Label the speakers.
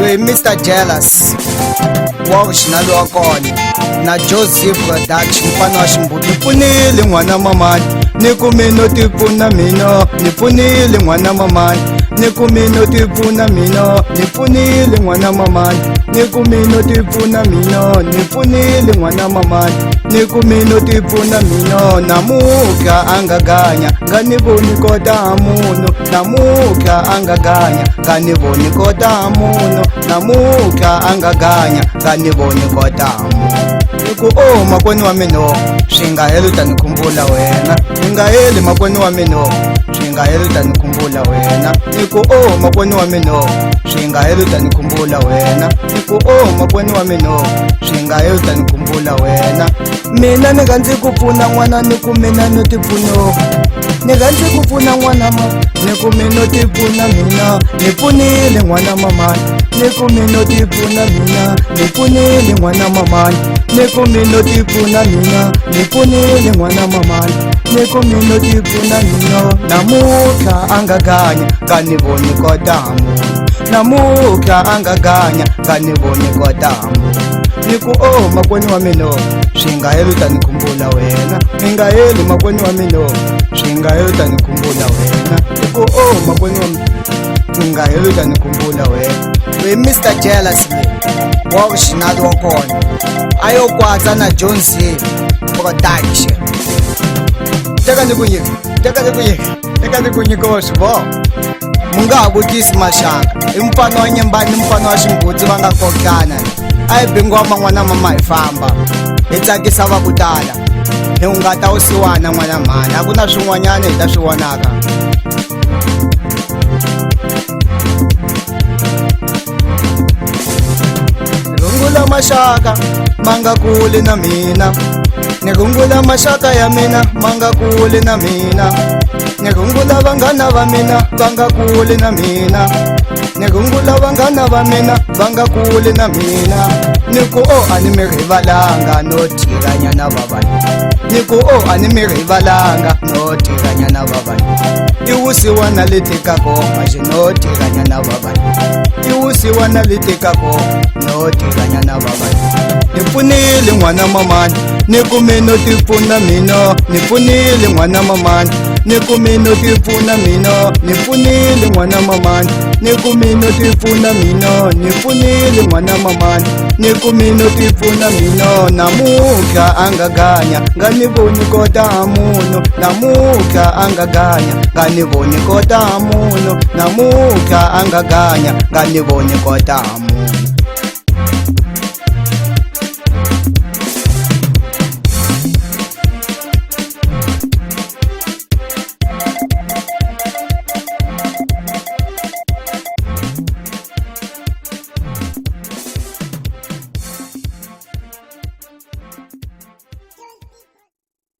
Speaker 1: Loyi Mr. Djelass wa original wa kona na Joseph production mfana wa ximbuti. Nipfunile n'wana Mamane ni kumi no tipfuna mina, nipfunile n'wana Mamane ni kumi no tipfuna mina, nipfunile n'wana Mamane ni kumi no tipfuna mina, nipfunile n'wana Mamane ni kumi no tipfuna mina. Namuka angaganya ngani voni kota munhu, namuka angaganya ngani voni kota munhu, namuka angaganya ngani voni kota munhu. Niku makweni wa mina swi nga heli ta ni khumbula wena, swi nga heli makweni wa mina swi nga heli ta ni khumbula wena. Niku makweni wa mina swi nga heli ta ni khumbula wena, niku makweni wa mina swi nga heli ta ni khumbula wena. Mina ni nga ndzi ku pfuna n'wana ni ku mina no tipfuno, ni nga ndzi ku pfuna n'wana ni ku mina no tipfuna mina. Nipfunile n'wana Mamane ni ku mina no tipfuna mina, nipfunile n'wana Mamane ni ku mina no tipfuna mina, nipfunile n'wana Mamane ni ku mina no tipfuna mina. Namuka angaganya ngani voni kota munhu, namuka angaganya ngani voni kota munhu. Niku makweni wa mina swi nga heli ta ni khumbula wena, swi nga heli makweni wa mina swi nga heli ta ni khumbula wena. Niku makweni wa mina swi nga heli ta ni khumbula wena. Loyi Mr. Djelass wa original wa kona ayo kwatsa na Djon production. Teka ni ku nyika, teka ni ku nyika wa swivoho. Mu nga ha vutisi maxaka i mfana wa Nyembani ni mfana wa Ximbuti va nga kokana. A hi bingoma n'wana mama hi famba hi tsakisa va ku tala, hi hungata wusiwana n'wana mhani, a ku na swin'wanyana hi ta swi vonaka. Rungula maxaka ma nga kuli na mina, ni rungula maxaka ya mina ma nga kuli na mina, ni rungula vanghana va mina va nga kuli na mina, ni rungula vanghana va mina va nga kuli na mina. Niku a ni mi rivalanga no tirhanya na vavanuna, niku a ni mi rivalanga no tirhanya na vavanuna. I wusiwana leti kako maxi no tirhanya na vavanuna, i wusiwana leti kako no tirhanya na vavanuna. Nipfunile n'wana Mamane ni ku mina no tipfuna mina, nipfunile n'wana Mamane ni ku mina no tipfuna mina, nipfunile n'wana Mamane ni ku mina no tipfuna mina, nipfunile n'wana Mamane ni ku mina no tipfuna mina. Namuka angaganya ngani voni kota munhu, namuka angaganya ngani voni kota munhu, namuka angaganya ngani voni kota munhu.